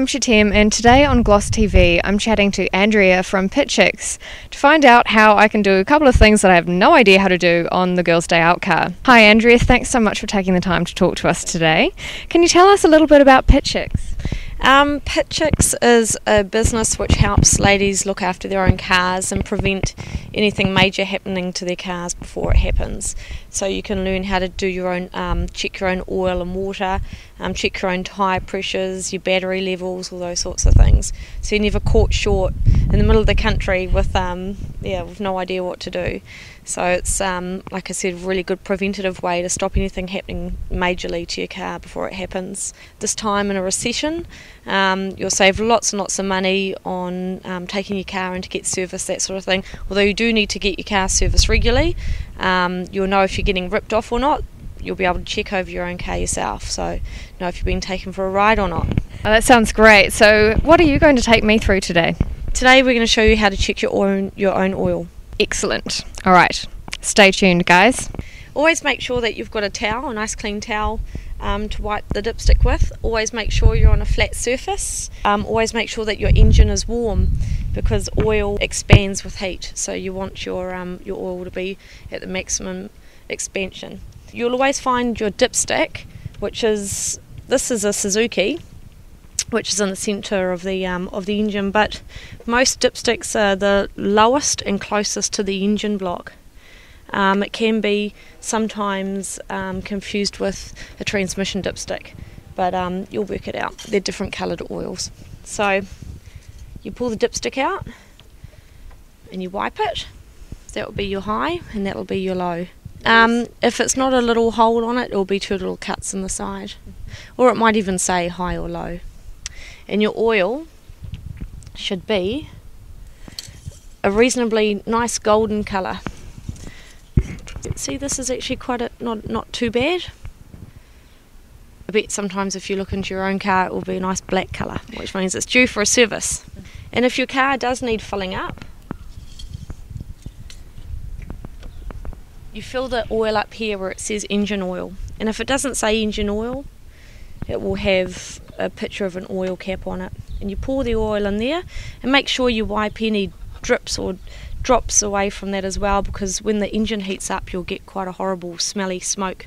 Shatem, and today on Gloss TV I'm chatting to Andrea from Pitchix to find out how I can do a couple of things that I have no idea how to do on the Girls' Day Out car. Hi Andrea, thanks so much for taking the time to talk to us today. Can you tell us a little bit about Pitchix? Pitchix is a business which helps ladies look after their own cars and prevent anything major happening to their cars before it happens. So you can learn how to do your own, check your own oil and water, check your own tyre pressures, your battery levels, all those sorts of things. So you're never caught short in the middle of the country with no idea what to do. So it's, like I said, a really good preventative way to stop anything happening majorly to your car before it happens. This time in a recession, you'll save lots and lots of money on taking your car in to get serviced, that sort of thing. Although you do need to get your car serviced regularly, you'll know if you're getting ripped off or not. You'll be able to check over your own car yourself, so know if you've been taken for a ride or not. Oh, that sounds great. So what are you going to take me through today? Today we're going to show you how to check your own oil. Excellent. Alright, stay tuned guys. Always make sure that you've got a towel, a nice clean towel to wipe the dipstick with. Always make sure you're on a flat surface. Always make sure that your engine is warm, because oil expands with heat, so you want your oil to be at the maximum expansion. You'll always find your dipstick, this is a Suzuki, which is in the centre of the engine, but most dipsticks are the lowest and closest to the engine block. It can be sometimes confused with a transmission dipstick, but you'll work it out. They're different coloured oils. So you pull the dipstick out and you wipe it. That will be your high and that will be your low. If it's not a little hole on it, it will be two little cuts in the side, or it might even say high or low. And your oil should be a reasonably nice golden colour. See, this is actually quite not too bad. I bet sometimes if you look into your own car it will be a nice black colour, which means it's due for a service. And if your car does need filling up, you fill the oil up here where it says engine oil. And if it doesn't say engine oil, it will have a picture of an oil cap on it. And you pour the oil in there and make sure you wipe any drips or drops away from that as well, because when the engine heats up you'll get quite a horrible smelly smoke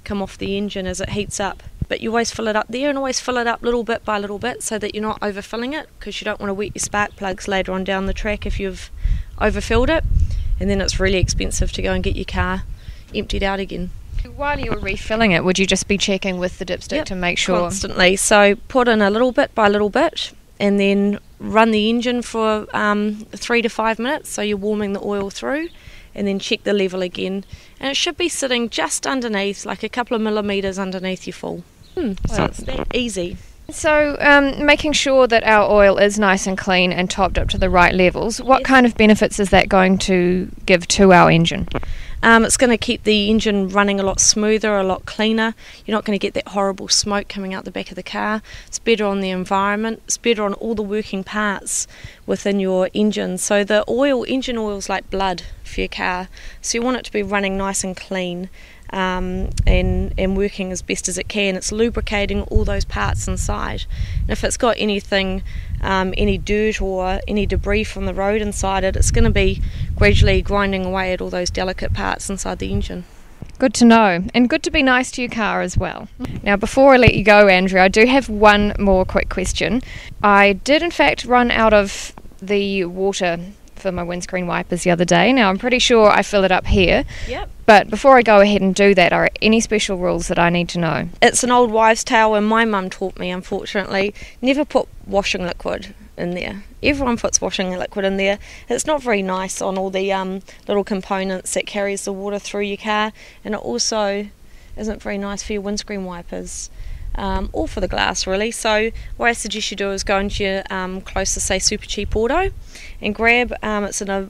come off the engine as it heats up. But you always fill it up there, and always fill it up little bit by little bit so that you're not overfilling it, because you don't want to wet your spark plugs later on down the track if you've overfilled it, and then it's really expensive to go and get your car emptied out again. While you were refilling it, would you just be checking with the dipstick to make sure? Constantly. So put in a little bit by little bit, and then run the engine for 3 to 5 minutes, so you're warming the oil through, and then check the level again, and it should be sitting just underneath, like a couple of millimetres underneath your full. So it's that easy. So making sure that our oil is nice and clean and topped up to the right levels, what kind of benefits is that going to give to our engine? It's going to keep the engine running a lot smoother, a lot cleaner. You're not going to get that horrible smoke coming out the back of the car. It's better on the environment. It's better on all the working parts within your engine. So the engine oil is like blood for your car. So you want it to be running nice and clean and working as best as it can. It's lubricating all those parts inside. And if it's got anything, any dirt or any debris from the road inside it, it's going to be gradually grinding away at all those delicate parts inside the engine. Good to know, and good to be nice to your car as well. Now before I let you go Andrea, I do have one more quick question. I did in fact run out of the water for my windscreen wipers the other day. Now I'm pretty sure I fill it up here. Yep. But before I go ahead and do that, are any special rules that I need to know? It's an old wives' tale, and my mum taught me, unfortunately, never put washing liquid in there. Everyone puts washing liquid in there. It's not very nice on all the little components that carries the water through your car, and it also isn't very nice for your windscreen wipers. Or for the glass really. So what I suggest you do is go into your closest, say, Super Cheap Auto, and grab, it's in a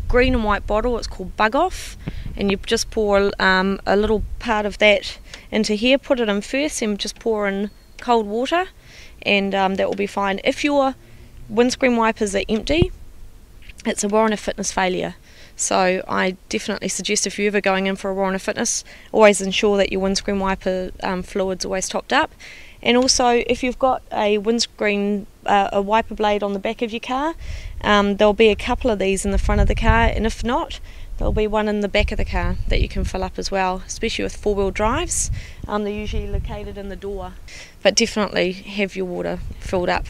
green and white bottle, it's called Bug Off, and you just pour a little part of that into here, put it in first, and just pour in cold water, and that will be fine. If your windscreen wipers are empty, it's a warrant of fitness failure. So I definitely suggest, if you're ever going in for a warrant of fitness, always ensure that your windscreen wiper fluid's always topped up, And also, if you've got a windscreen, a wiper blade on the back of your car, there'll be a couple of these in the front of the car, and if not, there'll be one in the back of the car that you can fill up as well, especially with four-wheel drives. They're usually located in the door. But definitely have your water filled up,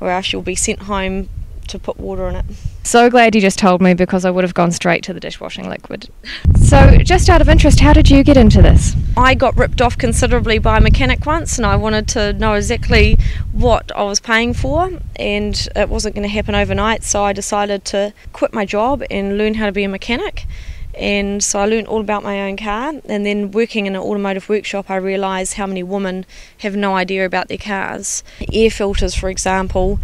or else you'll be sent home to put water in it. So glad you just told me, because I would have gone straight to the dishwashing liquid. So just out of interest, how did you get into this? I got ripped off considerably by a mechanic once, and I wanted to know exactly what I was paying for, and it wasn't going to happen overnight, so I decided to quit my job and learn how to be a mechanic. And so I learned all about my own car, and then working in an automotive workshop, I realised how many women have no idea about their cars. Air filters, for example,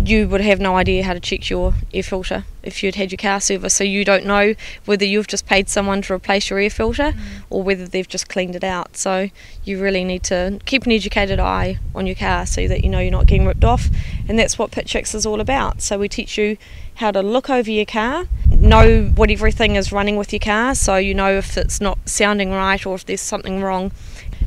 you would have no idea how to check your air filter if you'd had your car serviced, so you don't know whether you've just paid someone to replace your air filter or whether they've just cleaned it out. So you really need to keep an educated eye on your car so that you know you're not getting ripped off, and that's what Pitchix is all about. So we teach you how to look over your car, know what everything is running with your car, so you know if it's not sounding right or if there's something wrong.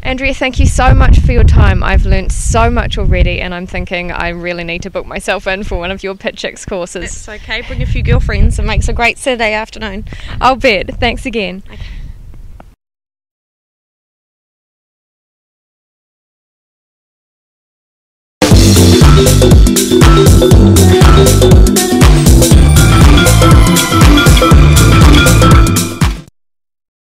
Andrea, thank you so much for your time. I've learnt so much already, and I'm thinking I really need to book myself in for one of your Pitchix courses. That's okay, bring a few girlfriends. It makes a great Saturday afternoon. I'll bet. Thanks again. Okay.